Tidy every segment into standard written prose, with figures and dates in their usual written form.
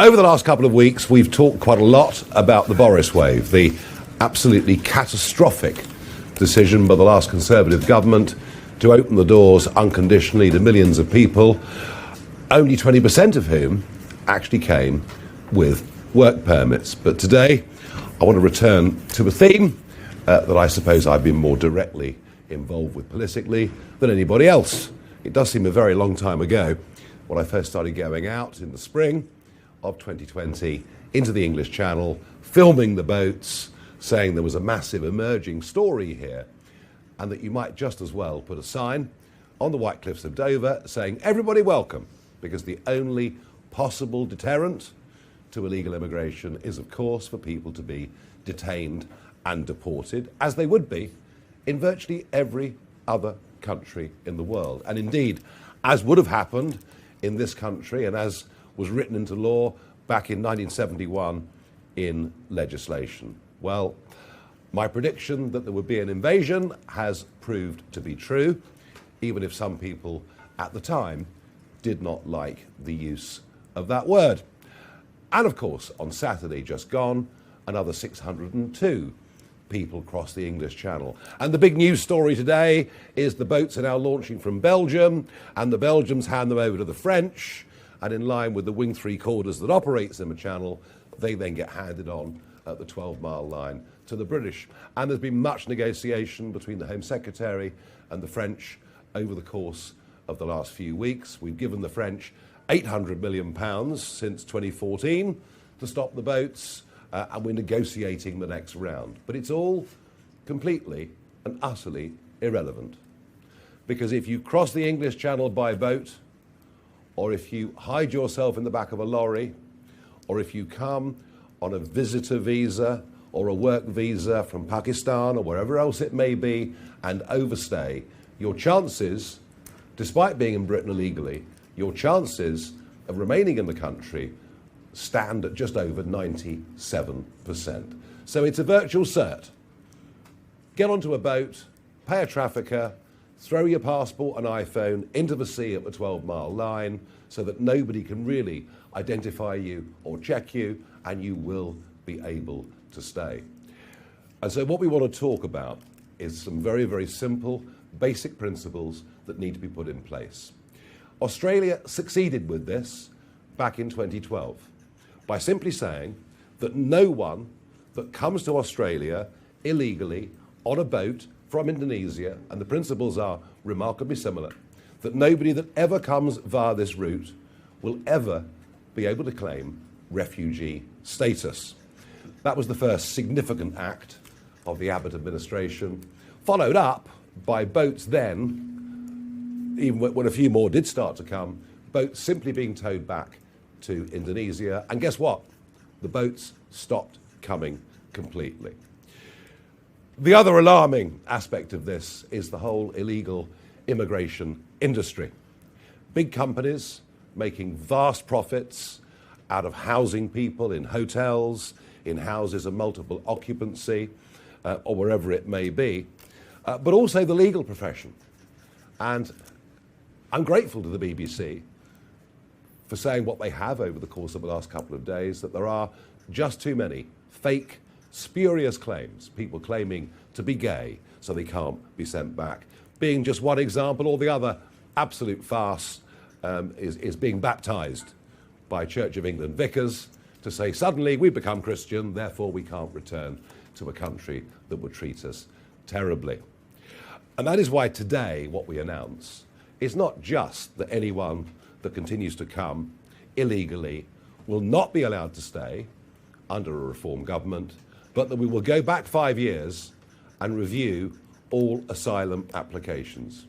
Over the last couple of weeks, we've talked quite a lot about the Boris wave, the absolutely catastrophic decision by the last Conservative government to open the doors unconditionally to millions of people, only 20% of whom actually came with work permits. But today, I want to return to a theme that I suppose I've been more directly involved with politically than anybody else. It does seem a very long time ago when I first started going out in the spring of 2020 into the English Channel, filming the boats, saying there was a massive emerging story here, and that you might just as well put a sign on the White Cliffs of Dover saying, "Everybody welcome," because the only possible deterrent to illegal immigration is, of course, for people to be detained and deported, as they would be in virtually every other country in the world. And indeed, as would have happened in this country and as was written into law back in 1971 in legislation. Well, my prediction that there would be an invasion has proved to be true, even if some people at the time did not like the use of that word. And of course, on Saturday just gone, another 602 people crossed the English Channel. And the big news story today is the boats are now launching from Belgium, and the Belgians hand them over to the French, and in line with the wing three-quarters that operates in the Channel, they then get handed on at the 12-mile line to the British. And there's been much negotiation between the Home Secretary and the French over the course of the last few weeks. We've given the French £800 million since 2014 to stop the boats, and we're negotiating the next round. But it's all completely and utterly irrelevant. Because if you cross the English Channel by boat, or if you hide yourself in the back of a lorry, or if you come on a visitor visa or a work visa from Pakistan or wherever else it may be and overstay, your chances, despite being in Britain illegally, your chances of remaining in the country stand at just over 97%. So it's a virtual cert. Get onto a boat, pay a trafficker, throw your passport and iPhone into the sea at the 12-mile line so that nobody can really identify you or check you, and you will be able to stay. And so what we want to talk about is some very, very simple, basic principles that need to be put in place. Australia succeeded with this back in 2012 by simply saying that no one that comes to Australia illegally on a boat from Indonesia, and the principles are remarkably similar, that nobody that ever comes via this route will ever be able to claim refugee status. That was the first significant act of the Abbott administration, followed up by boats then, even when a few more did start to come, boats simply being towed back to Indonesia. And guess what? The boats stopped coming completely. The other alarming aspect of this is the whole illegal immigration industry. Big companies making vast profits out of housing people in hotels, in houses of multiple occupancy, or wherever it may be, but also the legal profession. And I'm grateful to the BBC for saying what they have over the course of the last couple of days, that there are just too many fake, spurious claims, people claiming to be gay so they can't be sent back. Being just one example, or the other absolute farce is being baptised by Church of England vicars to say suddenly we become Christian, therefore we can't return to a country that would treat us terribly. And that is why today what we announce is not just that anyone that continues to come illegally will not be allowed to stay under a reform government, but that we will go back 5 years and review all asylum applications.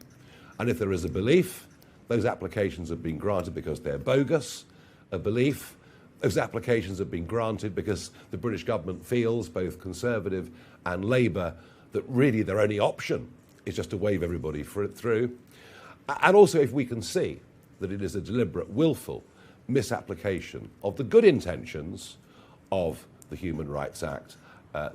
And if there is a belief those applications have been granted because they're bogus, a belief those applications have been granted because the British government feels, both Conservative and Labour, that really their only option is just to wave everybody through. And also if we can see that it is a deliberate, willful misapplication of the good intentions of the Human Rights Act,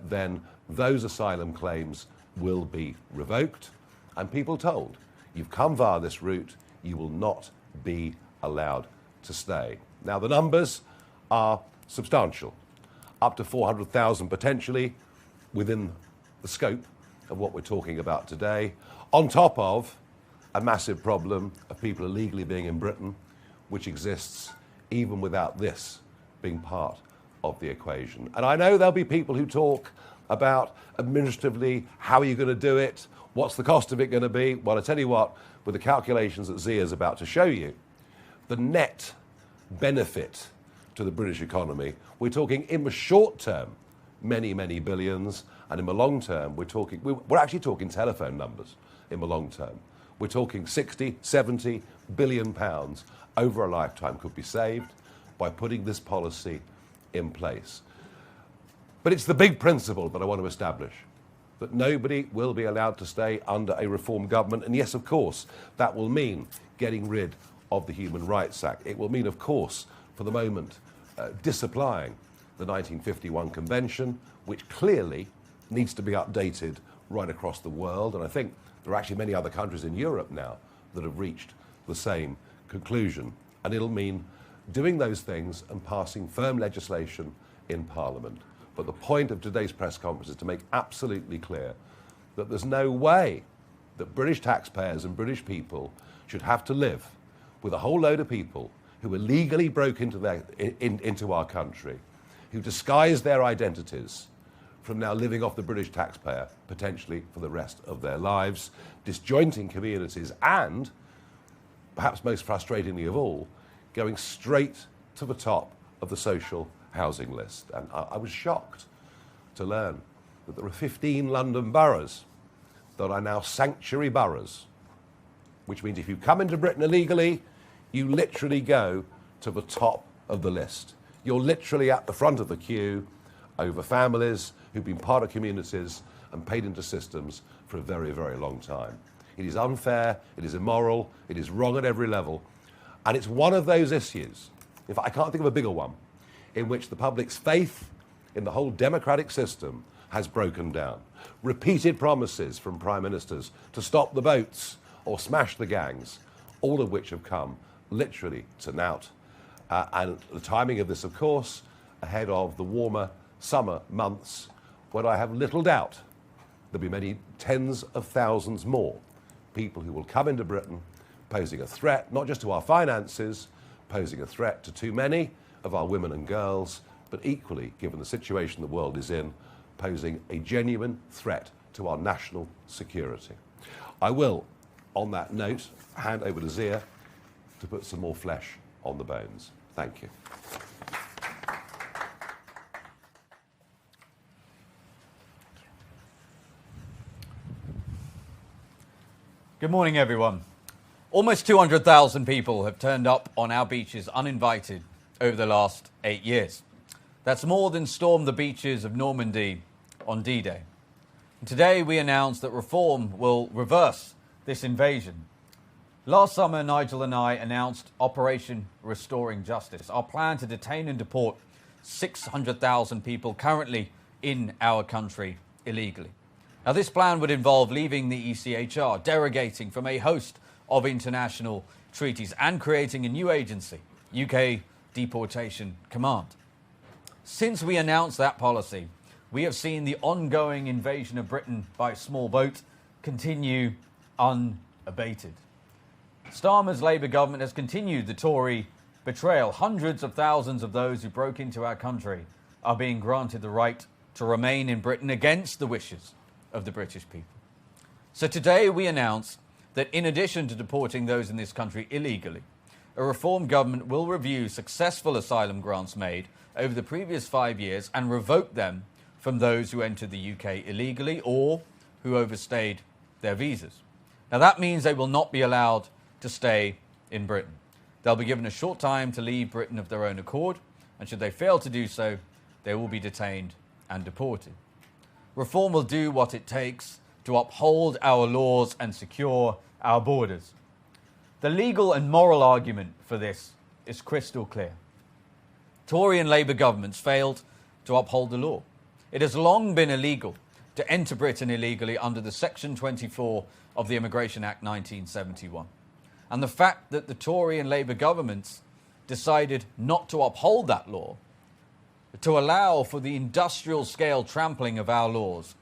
then those asylum claims will be revoked and people told, you've come via this route, you will not be allowed to stay. Now the numbers are substantial. Up to 400,000 potentially within the scope of what we're talking about today, on top of a massive problem of people illegally being in Britain, which exists even without this being part of the equation. And I know there'll be people who talk about administratively, how are you going to do it? What's the cost of it going to be? Well, I tell you what, with the calculations that Zia is about to show you, the net benefit to the British economy, we're talking in the short term, many, many billions, and in the long term, we're actually talking telephone numbers in the long term. We're talking 60, 70 billion pounds over a lifetime could be saved by putting this policy in place. But it's the big principle that I want to establish, that nobody will be allowed to stay under a Reform government. And yes, of course, that will mean getting rid of the Human Rights Act. It will mean, of course, for the moment, disapplying the 1951 Convention, which clearly needs to be updated right across the world. And I think there are actually many other countries in Europe now that have reached the same conclusion. And it'll mean doing those things and passing firm legislation in Parliament. But the point of today's press conference is to make absolutely clear that there's no way that British taxpayers and British people should have to live with a whole load of people who illegally broke into our country, who disguised their identities from now living off the British taxpayer, potentially for the rest of their lives, disjointing communities and, perhaps most frustratingly of all, going straight to the top of the social housing list. And I was shocked to learn that there are 15 London boroughs that are now sanctuary boroughs, which means if you come into Britain illegally, you literally go to the top of the list. You're literally at the front of the queue over families who've been part of communities and paid into systems for a very, very long time. It is unfair, it is immoral, it is wrong at every level, and it's one of those issues, in fact, I can't think of a bigger one, in which the public's faith in the whole democratic system has broken down. Repeated promises from prime ministers to stop the boats or smash the gangs, all of which have come literally to naught. And the timing of this, of course, ahead of the warmer summer months, when I have little doubt there'll be many tens of thousands more people who will come into Britain posing a threat, not just to our finances, posing a threat to too many of our women and girls, but equally, given the situation the world is in, posing a genuine threat to our national security. I will, on that note, hand over to Zia to put some more flesh on the bones. Thank you. Good morning, everyone. Almost 200,000 people have turned up on our beaches uninvited over the last 8 years. That's more than stormed the beaches of Normandy on D-Day. And today we announced that Reform will reverse this invasion. Last summer, Nigel and I announced Operation Restoring Justice, our plan to detain and deport 600,000 people currently in our country illegally. Now, this plan would involve leaving the ECHR, derogating from a host of international treaties and creating a new agency, UK Deportation Command. Since we announced that policy, we have seen the ongoing invasion of Britain by small boat continue unabated. Starmer's Labour government has continued the Tory betrayal. Hundreds of thousands of those who broke into our country are being granted the right to remain in Britain against the wishes of the British people. So today we announce that in addition to deporting those in this country illegally, a Reform government will review successful asylum grants made over the previous 5 years and revoke them from those who entered the UK illegally or who overstayed their visas. Now that means they will not be allowed to stay in Britain. They'll be given a short time to leave Britain of their own accord, and should they fail to do so, they will be detained and deported. Reform will do what it takes to uphold our laws and secure our borders. The legal and moral argument for this is crystal clear. Tory and Labour governments failed to uphold the law. It has long been illegal to enter Britain illegally under the Section 24 of the Immigration Act 1971. And the fact that the Tory and Labour governments decided not to uphold that law, to allow for the industrial scale trampling of our laws.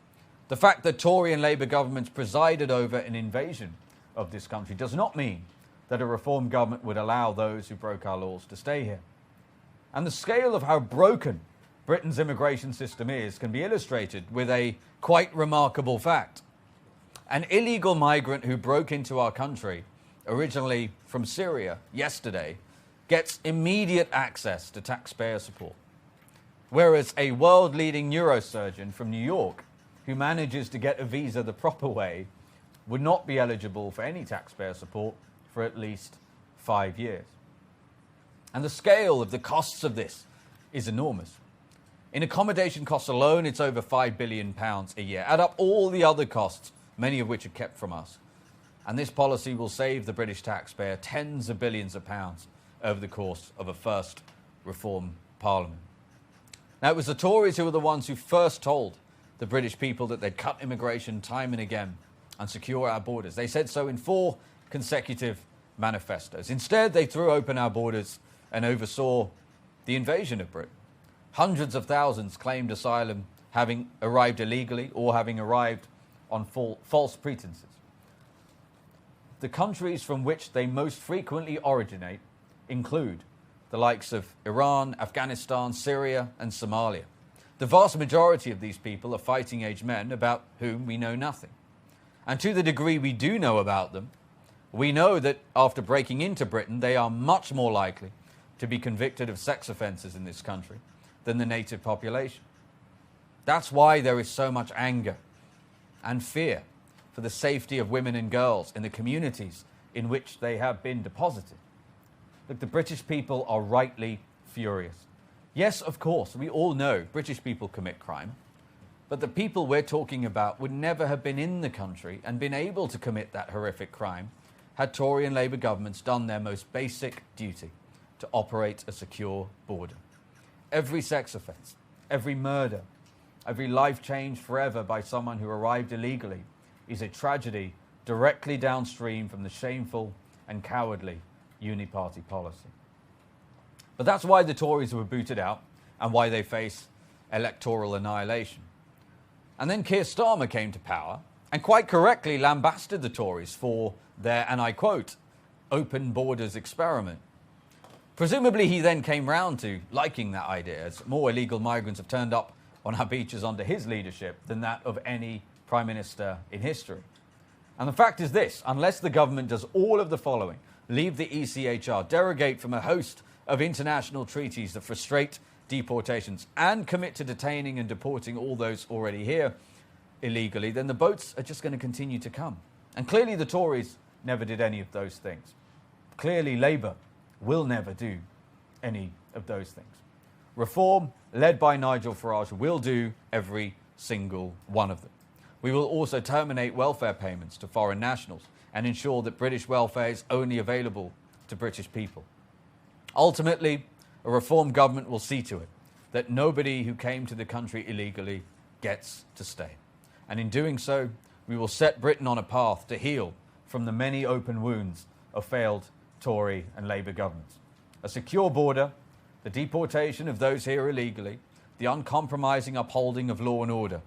The fact that Tory and Labour governments presided over an invasion of this country does not mean that a Reform government would allow those who broke our laws to stay here. And the scale of how broken Britain's immigration system is can be illustrated with a quite remarkable fact. An illegal migrant who broke into our country, originally from Syria, yesterday, gets immediate access to taxpayer support. Whereas a world-leading neurosurgeon from New York, who manages to get a visa the proper way, would not be eligible for any taxpayer support for at least 5 years. And the scale of the costs of this is enormous. In accommodation costs alone, it's over £5 billion a year. Add up all the other costs, many of which are kept from us. And this policy will save the British taxpayer tens of billions of pounds over the course of a first Reform Parliament. Now, it was the Tories who were the ones who first told the British people that they'd cut immigration time and again and secure our borders. They said so in 4 consecutive manifestos. Instead, they threw open our borders and oversaw the invasion of Britain. Hundreds of thousands claimed asylum, having arrived illegally or having arrived on false pretenses. The countries from which they most frequently originate include the likes of Iran, Afghanistan, Syria, and Somalia. The vast majority of these people are fighting-age men about whom we know nothing. And to the degree we do know about them, we know that after breaking into Britain, they are much more likely to be convicted of sex offences in this country than the native population. That's why there is so much anger and fear for the safety of women and girls in the communities in which they have been deposited. Look, the British people are rightly furious. Yes, of course, we all know British people commit crime, but the people we're talking about would never have been in the country and been able to commit that horrific crime had Tory and Labour governments done their most basic duty to operate a secure border. Every sex offence, every murder, every life changed forever by someone who arrived illegally is a tragedy directly downstream from the shameful and cowardly uniparty policy. But that's why the Tories were booted out and why they face electoral annihilation. And then Keir Starmer came to power and quite correctly lambasted the Tories for their, and I quote, open borders experiment. Presumably he then came round to liking that idea, as more illegal migrants have turned up on our beaches under his leadership than that of any Prime Minister in history. And the fact is this: unless the government does all of the following, leave the ECHR, derogate from a host of international treaties that frustrate deportations, and commit to detaining and deporting all those already here illegally, then the boats are just going to continue to come. And clearly the Tories never did any of those things. Clearly Labour will never do any of those things. Reform, led by Nigel Farage, will do every single one of them. We will also terminate welfare payments to foreign nationals and ensure that British welfare is only available to British people. Ultimately, a Reform government will see to it that nobody who came to the country illegally gets to stay. And in doing so, we will set Britain on a path to heal from the many open wounds of failed Tory and Labour governments. A secure border, the deportation of those here illegally, the uncompromising upholding of law and order.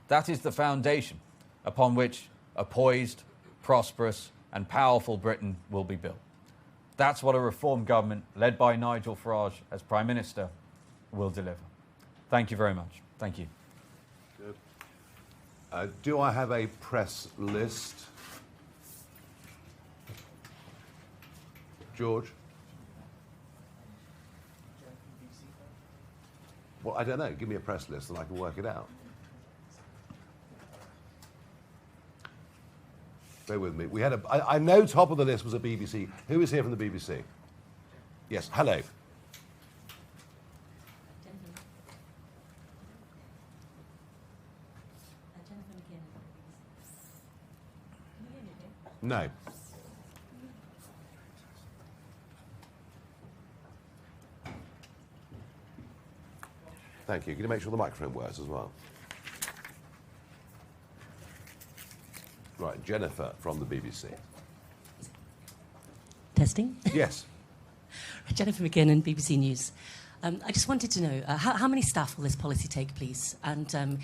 That is the foundation upon which a poised, prosperous and powerful Britain will be built. That's what a Reform government led by Nigel Farage as Prime Minister will deliver. Thank you very much. Thank you. Good. Do I have a press list? George? Well, I don't know. Give me a press list and I can work it out. Bear with me. We had I know top of the list was a BBC. Who is here from the BBC? Yes, hello. No. Thank you. Can you make sure the microphone works as well? Right, Jennifer from the BBC. Testing? Yes. Jennifer McKinnon, BBC News. I just wanted to know, how many staff will this policy take, please? And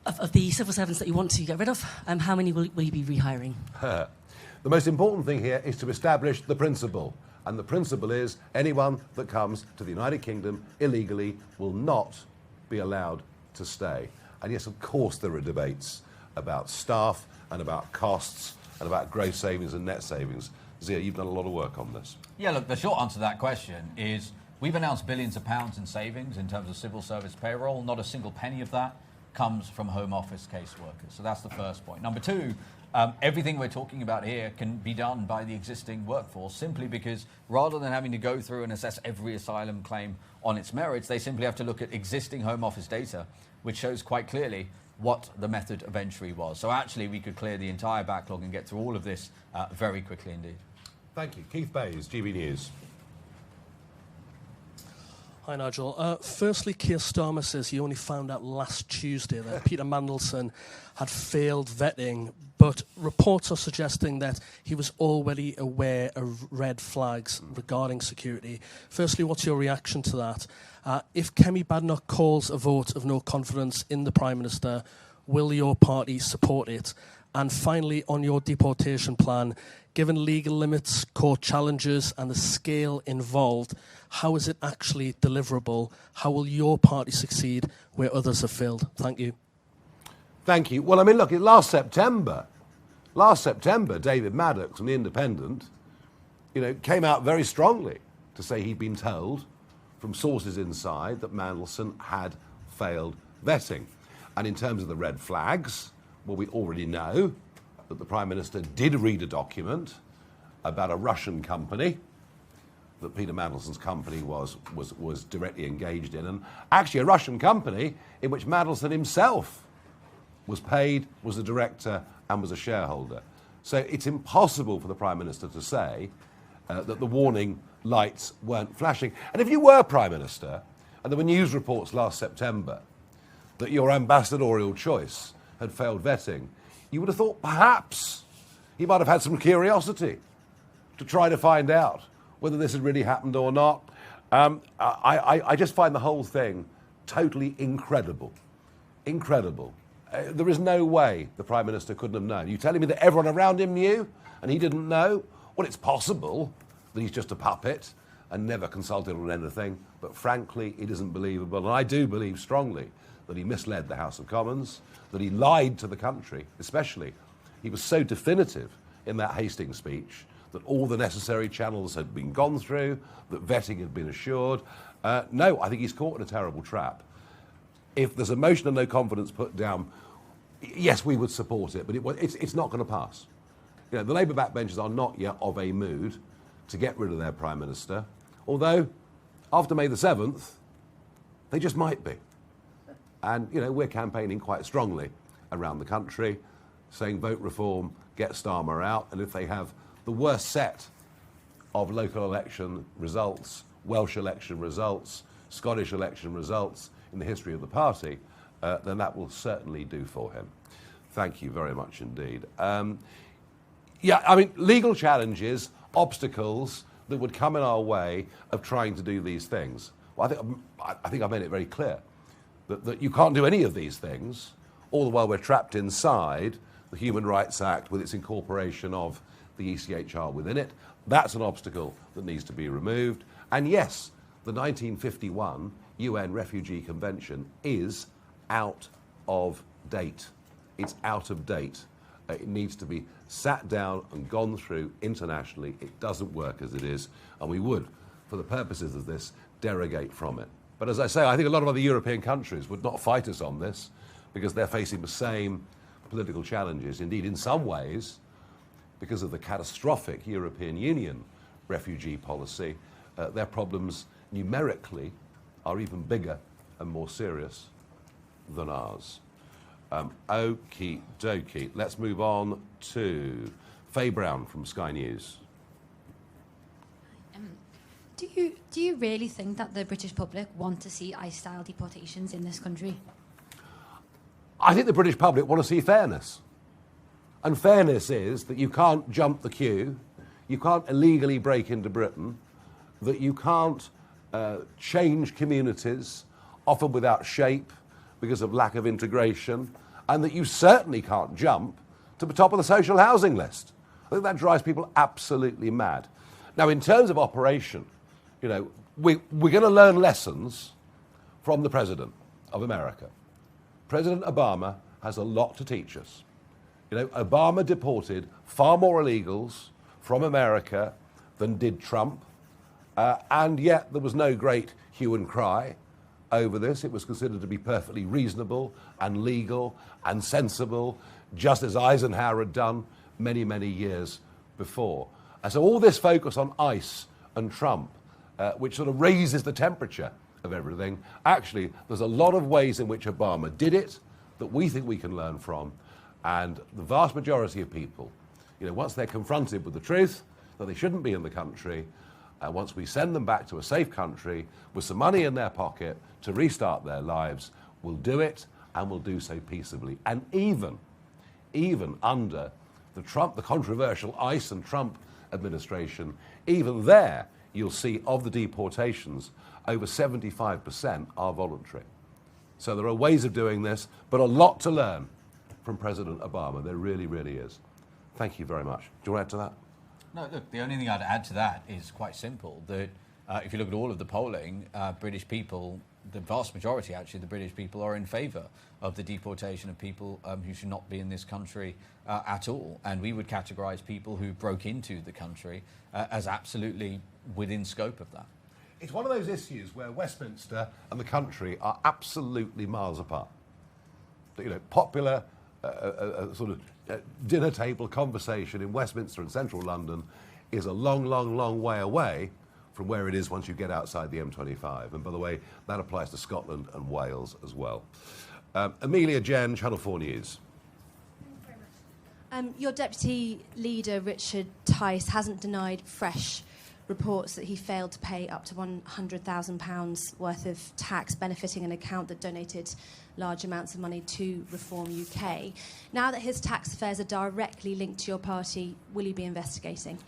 of the civil servants that you want to get rid of, how many will you be rehiring? The most important thing here is to establish the principle. And the principle is anyone that comes to the United Kingdom illegally will not be allowed to stay. And yes, of course there are debates about staff and about costs and about gross savings and net savings. Zia, you've done a lot of work on this. Yeah, look, the short answer to that question is we've announced billions of pounds in savings in terms of civil service payroll. Not a single penny of that comes from Home Office caseworkers. So that's the first point. Number two, everything we're talking about here can be done by the existing workforce simply because rather than having to go through and assess every asylum claim on its merits, they simply have to look at existing Home Office data, which shows quite clearly what the method of entry was. So actually we could clear the entire backlog and get through all of this very quickly indeed. Thank you. Keith Bayes, GB News. Hi, Nigel. Firstly, Keir Starmer says he only found out last Tuesday that Peter Mandelson had failed vetting, but reports are suggesting that he was already aware of red flags regarding security. Firstly, what's your reaction to that? If Kemi Badenoch calls a vote of no confidence in the Prime Minister, will your party support it? And finally, on your deportation plan, given legal limits, court challenges and the scale involved, how is it actually deliverable? How will your party succeed where others have failed? Thank you. Thank you. Well, I mean, look, last September, David Maddox from The Independent, came out very strongly to say he'd been told from sources inside that Mandelson had failed vetting. And in terms of the red flags, well, we already know that the Prime Minister did read a document about a Russian company that Peter Mandelson's company was directly engaged in, and actually a Russian company in which Mandelson himself was paid, was a director and was a shareholder. So it's impossible for the Prime Minister to say that the warning lights weren't flashing. And if you were Prime Minister, and there were news reports last September that your ambassadorial choice had failed vetting, you would have thought perhaps he might have had some curiosity to try to find out whether this had really happened or not. I just find the whole thing totally incredible. Incredible. There is no way the Prime Minister couldn't have known. You telling me that everyone around him knew and he didn't know? Well, it's possible that he's just a puppet and never consulted on anything, but frankly, it isn't believable. And I do believe strongly that he misled the House of Commons, that he lied to the country, especially. He was so definitive in that Hastings speech that all the necessary channels had been gone through, that vetting had been assured. No, I think he's caught in a terrible trap. If there's a motion of no confidence put down, yes, we would support it, but it's not going to pass. The Labour backbenchers are not yet of a mood to get rid of their Prime Minister, although after May the 7th, they just might be. And, we're campaigning quite strongly around the country, saying vote reform, get Starmer out, and if they have the worst set of local election results, Welsh election results, Scottish election results in the history of the party, then that will certainly do for him. Thank you very much indeed. Legal challenges, obstacles that would come in our way of trying to do these things. Well, I think I've made it very clear that you can't do any of these things, all the while we're trapped inside the Human Rights Act with its incorporation of the ECHR within it. That's an obstacle that needs to be removed. And yes, the 1951 UN Refugee Convention is out of date. It's out of date. It needs to be sat down and gone through internationally. It doesn't work as it is, and we would, for the purposes of this, derogate from it. But as I say, I think a lot of other European countries would not fight us on this because they're facing the same political challenges. Indeed, in some ways, because of the catastrophic European Union refugee policy, their problems numerically are even bigger and more serious than ours. Okie dokie. Let's move on to Faye Brown from Sky News. Do you really think that the British public want to see ICE-style deportations in this country? I think the British public want to see fairness. And fairness is that you can't jump the queue, you can't illegally break into Britain, that you can't change communities, often without shape, because of lack of integration, and that you certainly can't jump to the top of the social housing list. I think that drives people absolutely mad. Now, in terms of operation, you know, we're going to learn lessons from the President of America. President Obama has a lot to teach us. You know, Obama deported far more illegals from America than did Trump, and yet there was no great hue and cry over this. It was considered to be perfectly reasonable and legal and sensible, just as Eisenhower had done many, many years before. And so all this focus on ICE and Trump, which sort of raises the temperature of everything, actually there's a lot of ways in which Obama did it that we think we can learn from. And the vast majority of people, you know, once they're confronted with the truth that they shouldn't be in the country, once we send them back to a safe country with some money in their pocket to restart their lives, will do it, and will do so peaceably. And even under the controversial ICE and Trump administration, even there you'll see of the deportations, over 75% are voluntary. So there are ways of doing this, but a lot to learn from President Obama. There really, really is. Thank you very much. Do you want to add to that? No, look, the only thing I'd add to that is quite simple, that if you look at all of the polling, British people, the vast majority actually, the British people are in favour of the deportation of people who should not be in this country at all. And we would categorise people who broke into the country as absolutely within scope of that. It's one of those issues where Westminster and the country are absolutely miles apart. You know, popular sort of dinner table conversation in Westminster and central London is a long, long, long way away from where it is once you get outside the M25. And by the way, that applies to Scotland and Wales as well. Amelia Jen, Channel 4 News. Your deputy leader, Richard Tice, hasn't denied fresh reports that he failed to pay up to £100,000 worth of tax benefiting an account that donated large amounts of money to Reform UK. Now that his tax affairs are directly linked to your party, will you be investigating?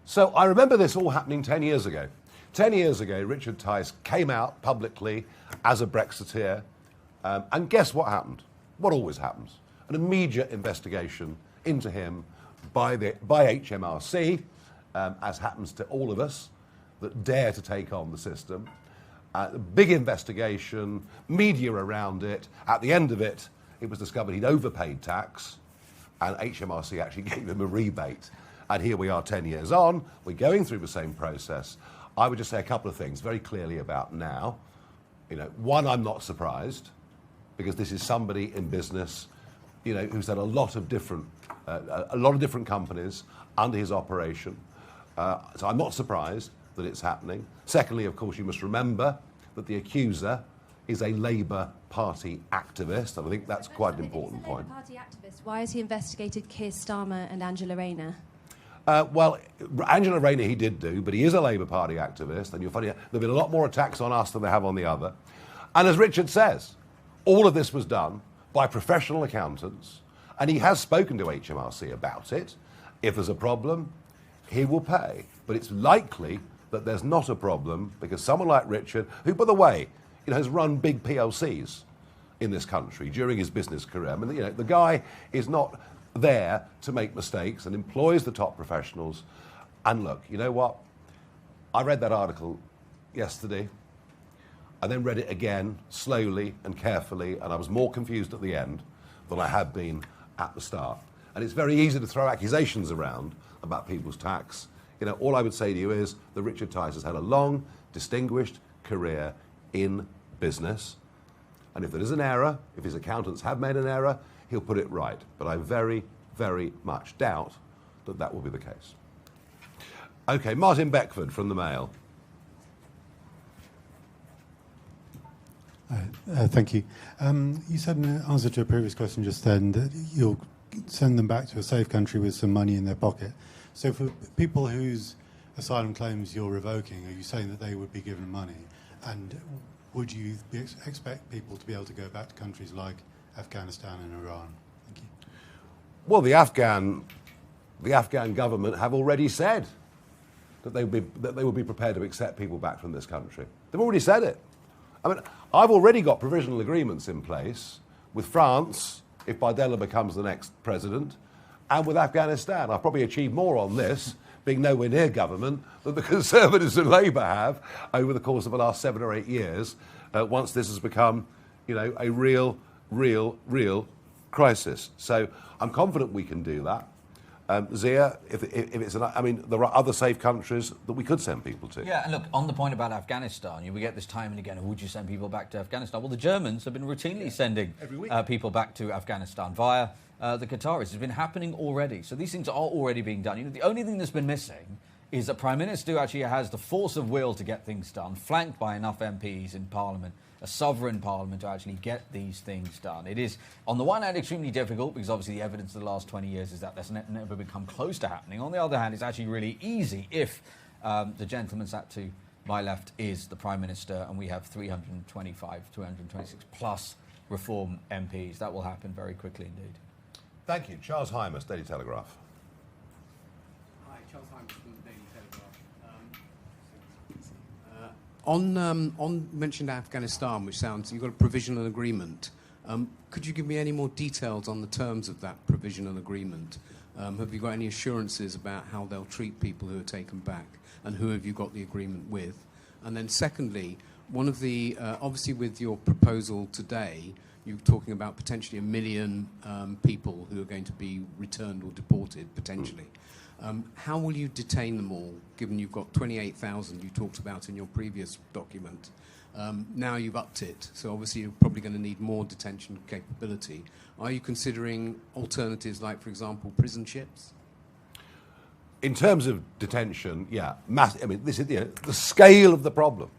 So I remember this all happening 10 years ago. 10 years ago, Richard Tice came out publicly as a Brexiteer, and guess what happened? What always happens? An immediate investigation into him by HMRC, as happens to all of us that dare to take on the system. Big investigation, media around it. At the end of it, it was discovered he'd overpaid tax, and HMRC actually gave him a rebate. And here we are 10 years on, we're going through the same process. I would just say a couple of things very clearly about now. You know, one, I'm not surprised, because this is somebody in business, you know, who's had a lot of different companies under his operation. So I'm not surprised that it's happening. Secondly, of course, you must remember that the accuser is a Labour Party activist, and I think that's quite an important point. Labour Party activist. Why has he investigated Keir Starmer and Angela Rayner? Well, Angela Rayner he did do, but he is a Labour Party activist, and you'll find there have been a lot more attacks on us than they have on the other. And as Richard says, all of this was done by professional accountants, and he has spoken to HMRC about it. If there's a problem, he will pay. But it's likely that there's not a problem, because someone like Richard, who, by the way, you know, has run big PLCs in this country during his business career. I mean, you know, the guy is not there to make mistakes and employs the top professionals. And look, you know what? I read that article yesterday. I then read it again, slowly and carefully, and I was more confused at the end than I had been at the start. And it's very easy to throw accusations around about people's tax. You know, all I would say to you is that Richard Tice has had a long, distinguished career in business. And if there is an error, if his accountants have made an error, he'll put it right. But I very, very much doubt that that will be the case. OK, Martin Beckford from the Mail. Thank you. You said in answer to a previous question just then that you'll send them back to a safe country with some money in their pocket. So for people whose asylum claims you're revoking, are you saying that they would be given money? And would you expect people to be able to go back to countries like Afghanistan and Iran? Thank you. Well, the Afghan government have already said that they would be prepared to accept people back from this country. They've already said it. I mean, I've already got provisional agreements in place with France, if Bardella becomes the next president, and with Afghanistan. I've probably achieved more on this, being nowhere near government, than the Conservatives and Labour have over the course of the last 7 or 8 years, once this has become, a real crisis. So I'm confident we can do that. Zia, if it's there are other safe countries that we could send people to. Yeah, and look, on the point about Afghanistan, we get this time and again, would you send people back to Afghanistan? Well, the Germans have been routinely sending people back to Afghanistan via the Qataris. It's been happening already. So these things are already being done. The only thing that's been missing is a Prime Minister who actually has the force of will to get things done, flanked by enough MPs in Parliament, a sovereign parliament, to actually get these things done. It is, on the one hand, extremely difficult because obviously the evidence of the last 20 years is that that's never become close to happening. On the other hand, it's actually really easy if the gentleman sat to my left is the Prime Minister and we have 326 plus Reform MPs. That will happen very quickly indeed. Thank you. Charles Hymas, Daily Telegraph. Hi, Charles Hymas from the Daily Telegraph. On mentioned Afghanistan, which sounds, you've got a provisional agreement. Could you give me any more details on the terms of that provisional agreement? Have you got any assurances about how they'll treat people who are taken back, and who have you got the agreement with? And then secondly, one of the, obviously with your proposal today, you're talking about potentially 1 million people who are going to be returned or deported, potentially. How will you detain them all, given you've got 28,000 you talked about in your previous document? Now you've upped it, so obviously you're probably going to need more detention capability. Are you considering alternatives like, for example, prison ships? In terms of detention, yeah, this is the scale of the problem.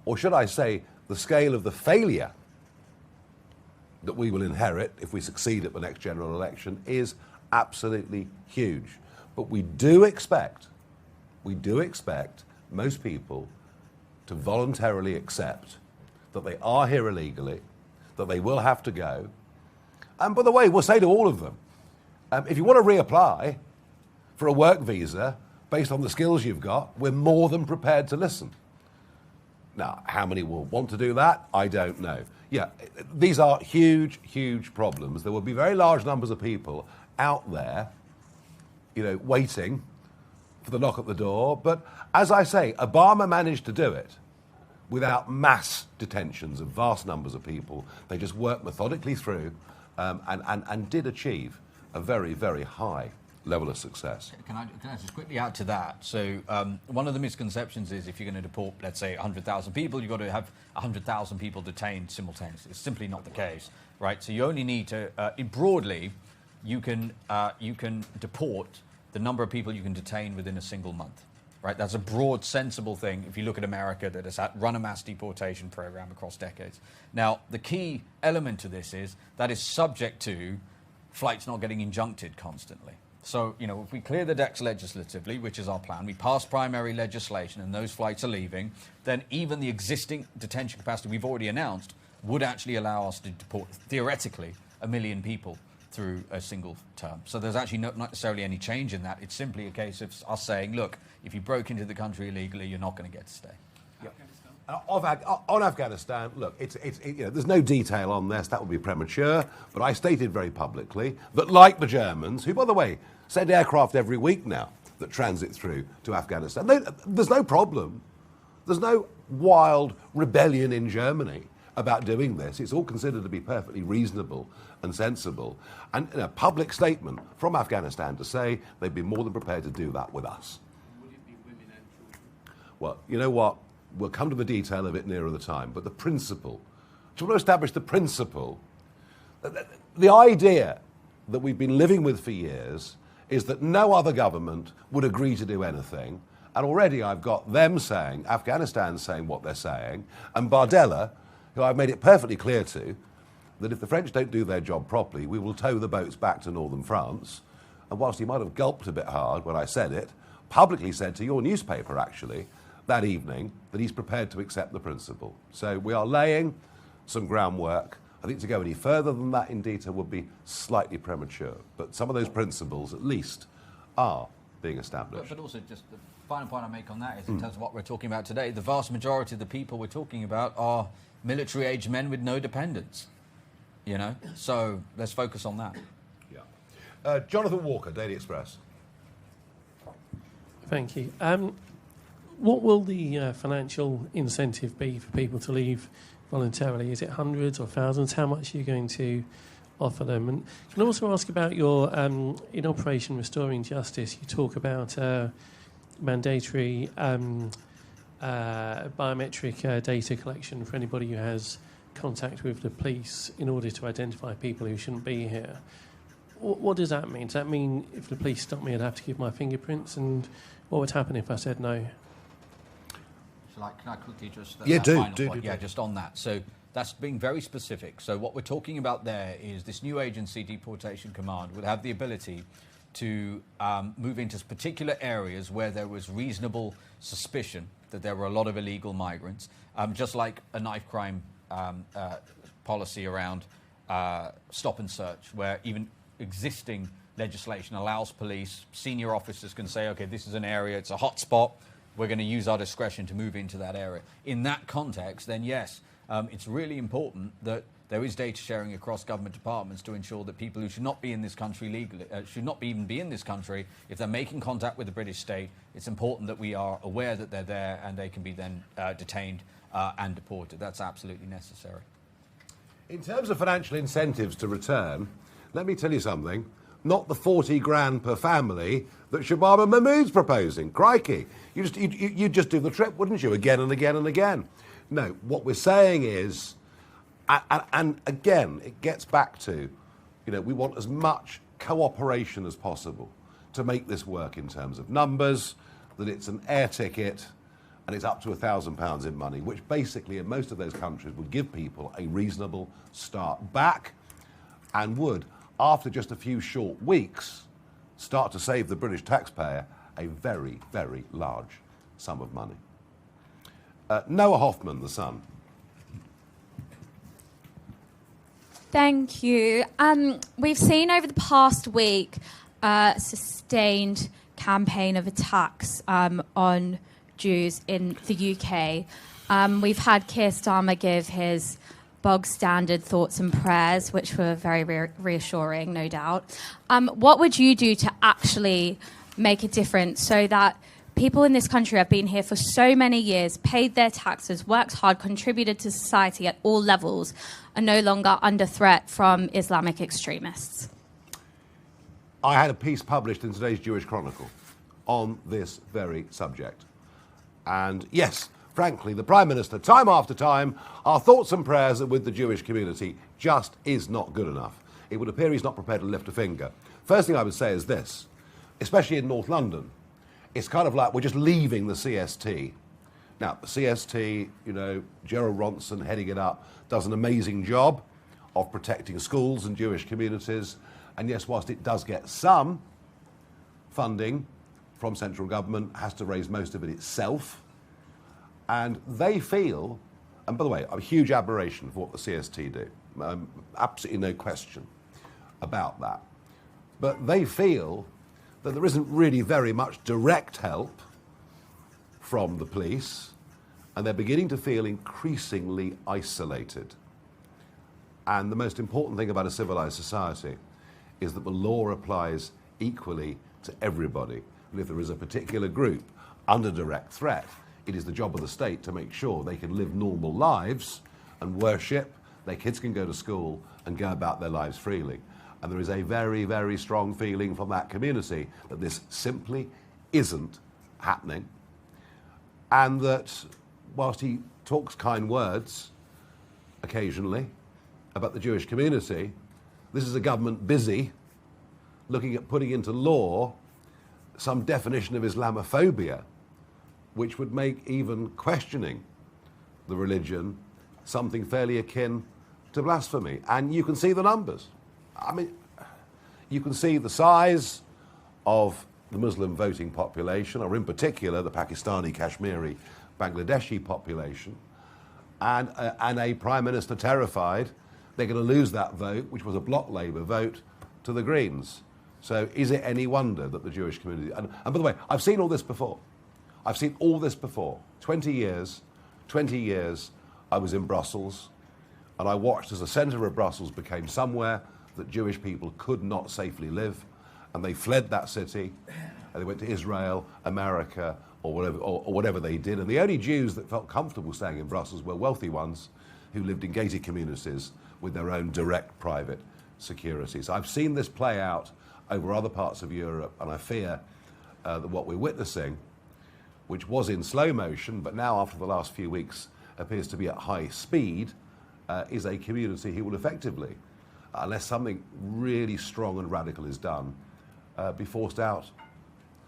Or should I say, the scale of the failure that we will inherit if we succeed at the next general election is absolutely huge. But we do expect most people to voluntarily accept that they are here illegally, that they will have to go. And by the way, we'll say to all of them, if you want to reapply for a work visa based on the skills you've got, we're more than prepared to listen. Now, how many will want to do that? I don't know. Yeah, these are huge, huge problems. There will be very large numbers of people out there, waiting for the knock at the door. But as I say, Obama managed to do it without mass detentions of vast numbers of people. They just worked methodically through and did achieve a very, very high level of success. Can I just quickly add to that? So one of the misconceptions is if you're going to deport, let's say, 100,000 people, you've got to have 100,000 people detained simultaneously. It's simply not the case, right? So you only need to, broadly, you can deport the number of people you can detain within a single month, right? That's a broad, sensible thing if you look at America that has run a mass deportation program across decades. Now, the key element to this is that is subject to flights not getting injuncted constantly. So, if we clear the decks legislatively, which is our plan, we pass primary legislation and those flights are leaving, then even the existing detention capacity we've already announced would actually allow us to deport, theoretically, 1 million people through a single term. So there's actually not necessarily any change in that. It's simply a case of us saying, look, if you broke into the country illegally, you're not going to get to stay. On Afghanistan, look, there's no detail on this. That would be premature. But I stated very publicly that, like the Germans, who, by the way, send aircraft every week now that transit through to Afghanistan, there's no problem. There's no wild rebellion in Germany about doing this. It's all considered to be perfectly reasonable and sensible. And a public statement from Afghanistan to say they'd be more than prepared to do that with us. Would it be women and children? Well, you know what? We'll come to the detail of it nearer the time. But the principle, to want to establish the principle, the idea that we've been living with for years is that no other government would agree to do anything. And already I've got them saying, Afghanistan saying what they're saying, and Bardella, who I've made it perfectly clear to, that if the French don't do their job properly, we will tow the boats back to northern France. And whilst he might have gulped a bit hard when I said it, publicly said to your newspaper, actually, that evening, that he's prepared to accept the principle. So we are laying some groundwork. I think to go any further than that in detail would be slightly premature. But some of those principles, at least, are being established. But also, just the final point I make on that is, in terms of what we're talking about today, the vast majority of the people we're talking about are military-aged men with no dependents. You know, so let's focus on that. Yeah. Jonathan Walker, Daily Express. Thank you. What will the financial incentive be for people to leave voluntarily? Is it hundreds or thousands? How much are you going to offer them? And can I also ask about your, in Operation Restoring Justice, you talk about mandatory biometric data collection for anybody who has contact with the police in order to identify people who shouldn't be here. What does that mean? Does that mean if the police stop me, I'd have to give my fingerprints? And what would happen if I said no? Can I quickly just... Yeah, do. Yeah, just on that. So that's being very specific. So what we're talking about there is this new agency, Deportation Command, would have the ability to move into particular areas where there was reasonable suspicion that there were a lot of illegal migrants, just like a knife crime policy around stop and search, where even existing legislation allows police, senior officers can say, okay, this is an area, it's a hot spot, we're going to use our discretion to move into that area. In that context, then yes, it's really important that there is data sharing across government departments to ensure that people who should not be in this country legally, should not even be in this country, if they're making contact with the British state, it's important that we are aware that they're there and they can be then detained and deported. That's absolutely necessary. In terms of financial incentives to return, let me tell you something. Not the 40 grand per family that Shababa Mahmood's proposing. Crikey. You'd just do the trip, wouldn't you? Again and again and again. No, what we're saying is, and again, it gets back to, you know, we want as much cooperation as possible to make this work in terms of numbers, that it's an air ticket, and it's up to £1,000 in money, which basically in most of those countries would give people a reasonable start back and would, after just a few short weeks, start to save the British taxpayer a very, very large sum of money. Noah Hoffman, The Sun. Thank you. We've seen over the past week a sustained campaign of attacks on Jews in the UK. We've had Keir Starmer give his bog standard thoughts and prayers, which were very reassuring, no doubt. What would you do to actually make a difference so that people in this country have been here for so many years, paid their taxes, worked hard, contributed to society at all levels, are no longer under threat from Islamic extremists? I had a piece published in today's Jewish Chronicle on this very subject. And yes, frankly, the Prime Minister, time after time, our thoughts and prayers are with the Jewish community just is not good enough. It would appear he's not prepared to lift a finger. First thing I would say is this, especially in North London, it's kind of like we're just leaving the CST. Now, the CST, you know, Gerald Ronson heading it up, does an amazing job of protecting schools and Jewish communities. And yes, whilst it does get some funding from central government, has to raise most of it itself. And they feel, and by the way, a huge admiration for what the CST do. Absolutely no question about that. But they feel that there isn't really very much direct help from the police, and they're beginning to feel increasingly isolated. And the most important thing about a civilized society is that the law applies equally to everybody. And if there is a particular group under direct threat, it is the job of the state to make sure they can live normal lives and worship, their kids can go to school and go about their lives freely. And there is a very, very strong feeling from that community that this simply isn't happening. And that whilst he talks kind words occasionally about the Jewish community, this is a government busy looking at putting into law some definition of Islamophobia, which would make even questioning the religion something fairly akin to blasphemy. And you can see the numbers. I mean, you can see the size of the Muslim voting population, or in particular the Pakistani, Kashmiri, Bangladeshi population, and a Prime Minister terrified they're going to lose that vote, which was a bloc Labour vote, to the Greens. So is it any wonder that the Jewish community... And by the way, I've seen all this before. 20 years I was in Brussels, and I watched as the centre of Brussels became somewhere that Jewish people could not safely live, and they fled that city, and they went to Israel, America, or whatever they did. And the only Jews that felt comfortable staying in Brussels were wealthy ones who lived in gated communities with their own direct private security. So I've seen this play out over other parts of Europe, and I fear that what we're witnessing, which was in slow motion, but now after the last few weeks appears to be at high speed, is a community who will effectively, unless something really strong and radical is done, be forced out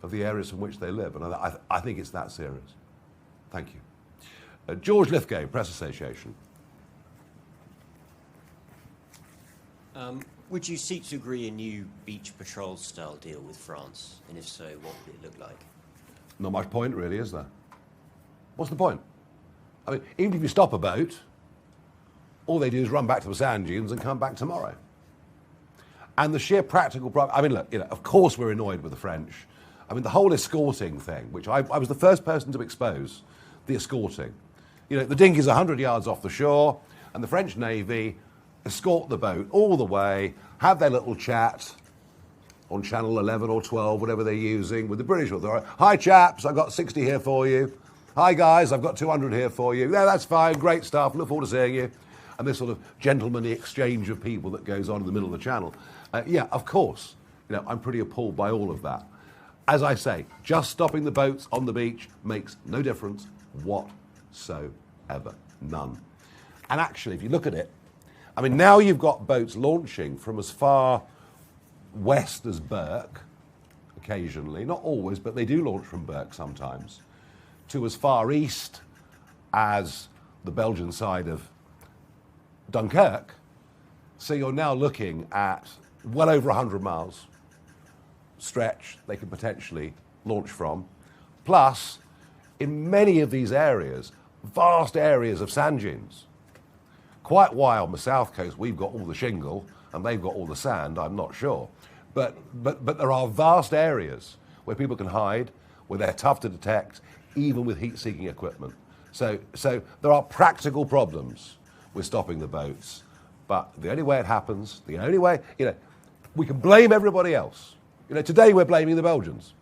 of the areas from which they live. And I think it's that serious. Thank you. George Lithgow, Press Association. Would you seek to agree a new beach patrol style deal with France? And if so, what would it look like? Not much point, really, is there? What's the point? I mean, even if you stop a boat, all they do is run back to the sand dunes and come back tomorrow. And the sheer practical problem... I mean, look, of course we're annoyed with the French. I mean, the whole escorting thing, which I was the first person to expose, the escorting. The dinghy's 100 yards off the shore, and the French Navy escort the boat all the way, have their little chat on channel 11 or 12, whatever they're using, with the British authority. Hi, chaps, I've got 60 here for you. Hi, guys, I've got 200 here for you. Yeah, that's fine, great stuff, look forward to seeing you. And this sort of gentlemanly exchange of people that goes on in the middle of the channel. Yeah, of course, I'm pretty appalled by all of that. As I say, just stopping the boats on the beach makes no difference whatsoever. None. And actually, if you look at it, I mean, now you've got boats launching from as far west as Berck, occasionally, not always, but they do launch from Berck sometimes, to as far east as the Belgian side of Dunkirk. So you're now looking at well over 100 miles stretch they could potentially launch from. Plus, in many of these areas, vast areas of sand dunes. Quite why on the south coast we've got all the shingle and they've got all the sand, I'm not sure. But there are vast areas where people can hide, where they're tough to detect, even with heat-seeking equipment. So there are practical problems with stopping the boats. But the only way it happens, the only way, we can blame everybody else. Today we're blaming the Belgians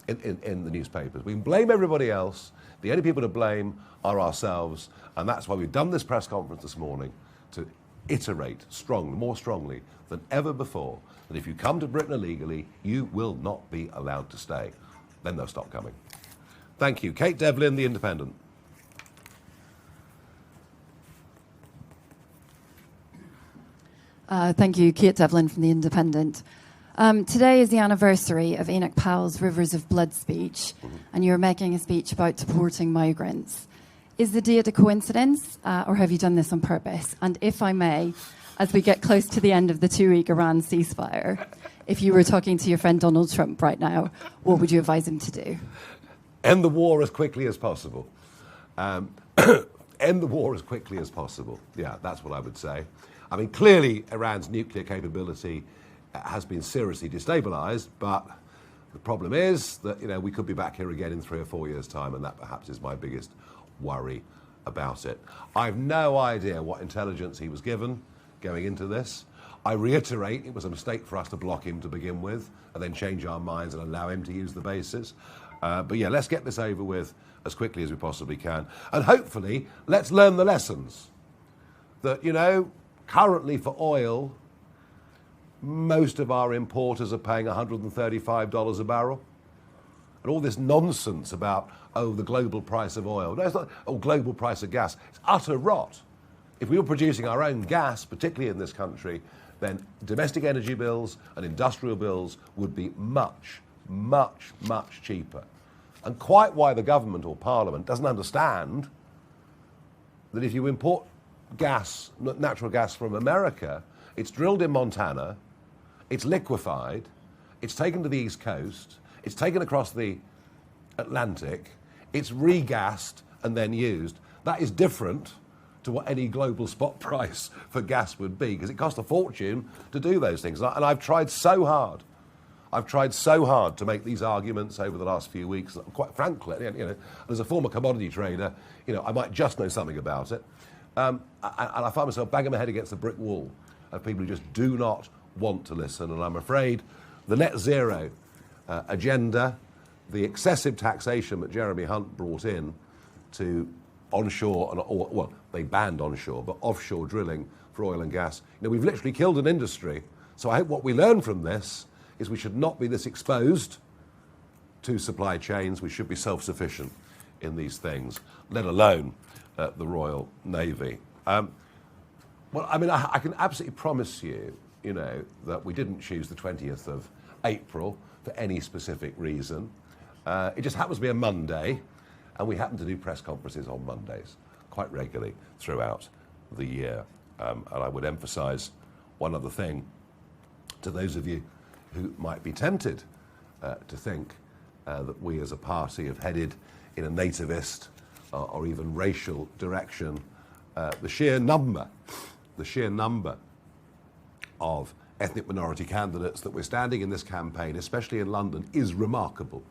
in the newspapers. We can blame everybody else. The only people to blame are ourselves, and that's why we've done this press conference this morning, to iterate more strongly than ever before, that if you come to Britain illegally, you will not be allowed to stay. Then they'll stop coming. Thank you. Kate Devlin, The Independent. Thank you, Kate Devlin from The Independent. Today is the anniversary of Enoch Powell's Rivers of Blood speech, and you're making a speech about deporting migrants. Is the date a coincidence, or have you done this on purpose? And if I may, as we get close to the end of the 2-week Iran ceasefire, if you were talking to your friend Donald Trump right now, what would you advise him to do? End the war as quickly as possible. End the war as quickly as possible. Yeah, that's what I would say. I mean, clearly Iran's nuclear capability has been seriously destabilised, but the problem is that, we could be back here again in 3 or 4 years' time, and that perhaps is my biggest worry about it. I have no idea what intelligence he was given going into this. I reiterate, it was a mistake for us to block him to begin with, and then change our minds and allow him to use the bases. But yeah, let's get this over with as quickly as we possibly can. And hopefully, let's learn the lessons. That, currently for oil, most of our importers are paying $135 a barrel. And all this nonsense about, the global price of oil. No, it's not, global price of gas. It's utter rot. If we were producing our own gas, particularly in this country, then domestic energy bills and industrial bills would be much, much, much cheaper. And quite why the government or parliament doesn't understand that if you import gas, natural gas from America, it's drilled in Montana, it's liquefied, it's taken to the East Coast, it's taken across the Atlantic, it's regassed and then used. That is different to what any global spot price for gas would be, because it costs a fortune to do those things. And I've tried so hard I've tried so hard to make these arguments over the last few weeks. Quite frankly, as a former commodity trader, I might just know something about it. And I find myself banging my head against the brick wall of people who just do not want to listen. And I'm afraid the net zero agenda, the excessive taxation that Jeremy Hunt brought in to onshore, they banned onshore, but offshore drilling for oil and gas. We've literally killed an industry. So I hope what we learn from this is we should not be this exposed to supply chains. We should be self-sufficient in these things, let alone the Royal Navy. I can absolutely promise you, that we didn't choose the 20th of April for any specific reason. It just happens to be a Monday, and we happen to do press conferences on Mondays quite regularly throughout the year. And I would emphasise one other thing to those of you who might be tempted to think that we as a party have headed in a nativist or even racial direction. The sheer number of ethnic minority candidates that we're standing in this campaign, especially in London, is remarkable,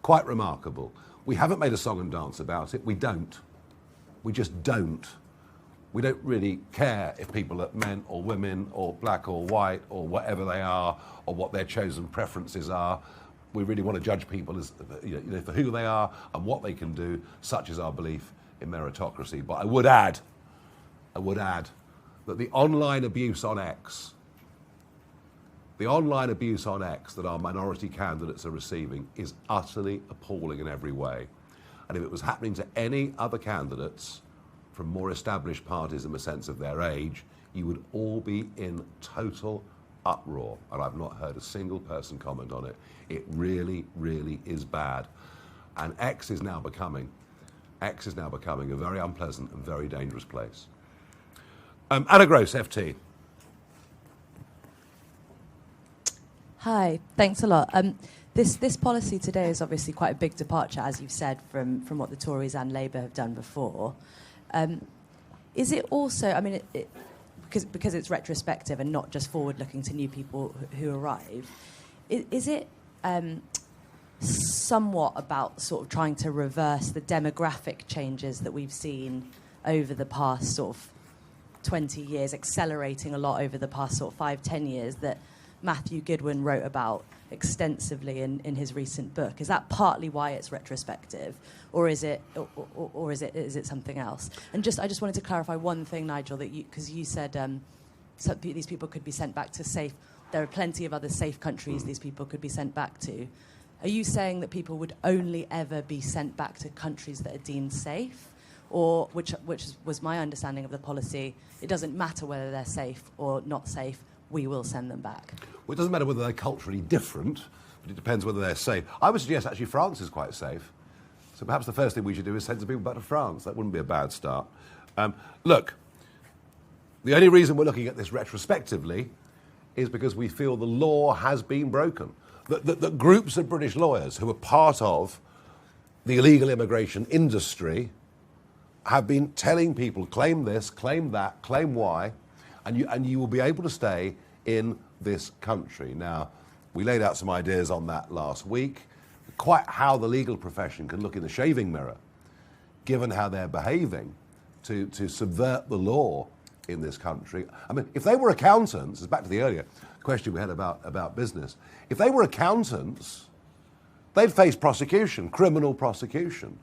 quite remarkable. We haven't made a song and dance about it. We don't. We just don't. We don't really care if people are men or women or black or white or whatever they are or what their chosen preferences are. We really want to judge people as, for who they are and what they can do. Such is our belief in meritocracy. But I would add that the online abuse on X that our minority candidates are receiving is utterly appalling in every way. And if it was happening to any other candidates from more established parties in the sense of their age, you would all be in total uproar. And I've not heard a single person comment on it. It really, really is bad. And X is now becoming a very unpleasant and very dangerous place. Anna Gross, FT. Hi, thanks a lot. This policy today is obviously quite a big departure, as you've said, from what the Tories and Labour have done before. Is it also, because it's retrospective and not just forward-looking to new people who arrive, is it somewhat about sort of trying to reverse the demographic changes that we've seen over the past sort of 20 years, accelerating a lot over the past sort of 5-10 years that Matthew Goodwin wrote about extensively in his recent book? Is that partly why it's retrospective, or is it something else? And I just wanted to clarify one thing, Nigel, that because you said these people could be sent back to safe. There are plenty of other safe countries these people could be sent back to. Are you saying that people would only ever be sent back to countries that are deemed safe, or which was my understanding of the policy? It doesn't matter whether they're safe or not safe. We will send them back. Well, it doesn't matter whether they're culturally different, but it depends whether they're safe. I would suggest actually France is quite safe. So perhaps the first thing we should do is send some people back to France. That wouldn't be a bad start. Look, the only reason we're looking at this retrospectively is because we feel the law has been broken. That groups of British lawyers who are part of the illegal immigration industry have been telling people, claim this, claim that, claim Y, and you will be able to stay in this country. Now, we laid out some ideas on that last week, quite how the legal profession can look in the shaving mirror, given how they're behaving, to subvert the law in this country. If they were accountants, it's back to the earlier question we had about business, if they were accountants, they'd face prosecution, criminal prosecution.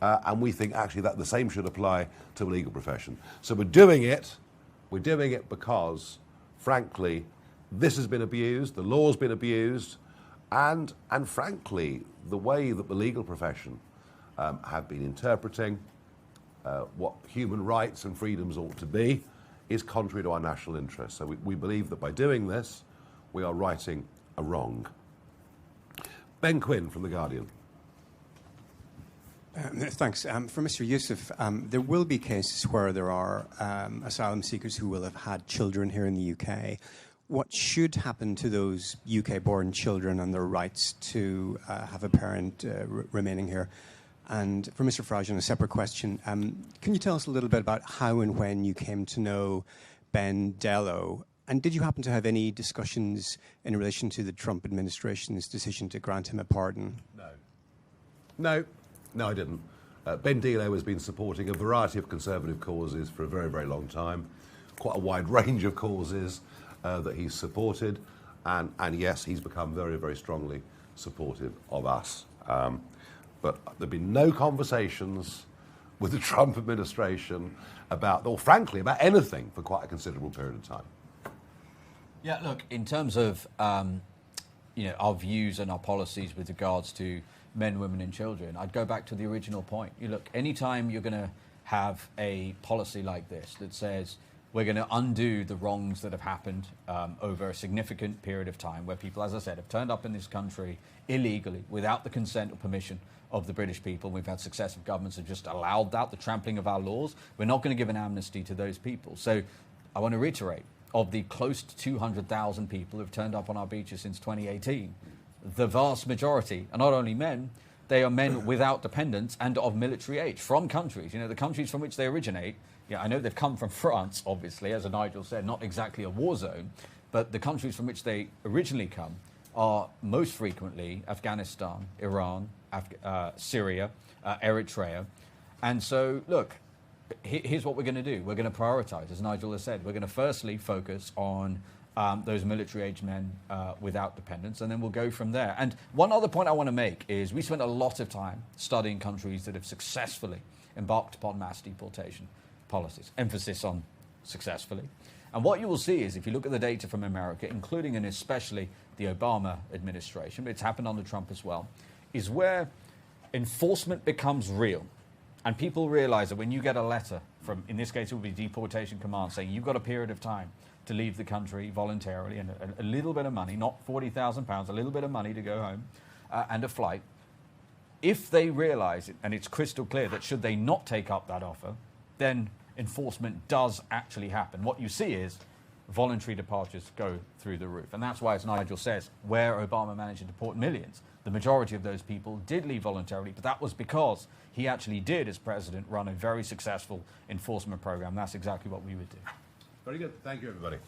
And we think actually that the same should apply to the legal profession. So we're doing it because, frankly, this has been abused, the law's been abused, and frankly, the way that the legal profession have been interpreting what human rights and freedoms ought to be is contrary to our national interests. So we believe that by doing this, we are righting a wrong. Ben Quinn from The Guardian. Thanks. For Mr. Yusuf, there will be cases where there are asylum seekers who will have had children here in the UK. What should happen to those UK-born children and their rights to have a parent remaining here? And for Mr. Farage, on a separate question, can you tell us a little bit about how and when you came to know Ben Dello And did you happen to have any discussions in relation to the Trump administration's decision to grant him a pardon? No, I didn't. Ben Dilo has been supporting a variety of conservative causes for a very, very long time. Quite a wide range of causes that he's supported. And yes, he's become very, very strongly supportive of us. But there have been no conversations with the Trump administration about, or frankly, about anything for quite a considerable period of time. Yeah, look, in terms of our views and our policies with regards to men, women and children, I'd go back to the original point. Look, anytime you're going to have a policy like this that says we're going to undo the wrongs that have happened over a significant period of time where people, as I said, have turned up in this country illegally without the consent or permission of the British people. We've had successive governments have just allowed that, the trampling of our laws. We're not going to give an amnesty to those people. So I want to reiterate, of the close to 200,000 people who have turned up on our beaches since 2018, the vast majority are not only men, they are men without dependents and of military age from countries. The countries from which they originate, I know they've come from France, obviously, as Nigel said, not exactly a war zone, but the countries from which they originally come are most frequently Afghanistan, Iran, Syria, Eritrea. And so, look, here's what we're going to do. We're going to prioritise, as Nigel has said. We're going to firstly focus on those military-age men without dependents, and then we'll go from there. And one other point I want to make is we spent a lot of time studying countries that have successfully embarked upon mass deportation policies, emphasis on successfully. And what you will see is, if you look at the data from America, including and especially the Obama administration, but it's happened under Trump as well, is where enforcement becomes real. And people realize that when you get a letter from, in this case, it would be deportation command, saying you've got a period of time to leave the country voluntarily and a little bit of money, not £40,000, a little bit of money to go home and a flight. If they realize it, and it's crystal clear that should they not take up that offer, then enforcement does actually happen. What you see is voluntary departures go through the roof. And that's why, as Nigel says, where Obama managed to deport millions, the majority of those people did leave voluntarily, but that was because he actually did, as president, run a very successful enforcement program. That's exactly what we would do. Very good. Thank you, everybody.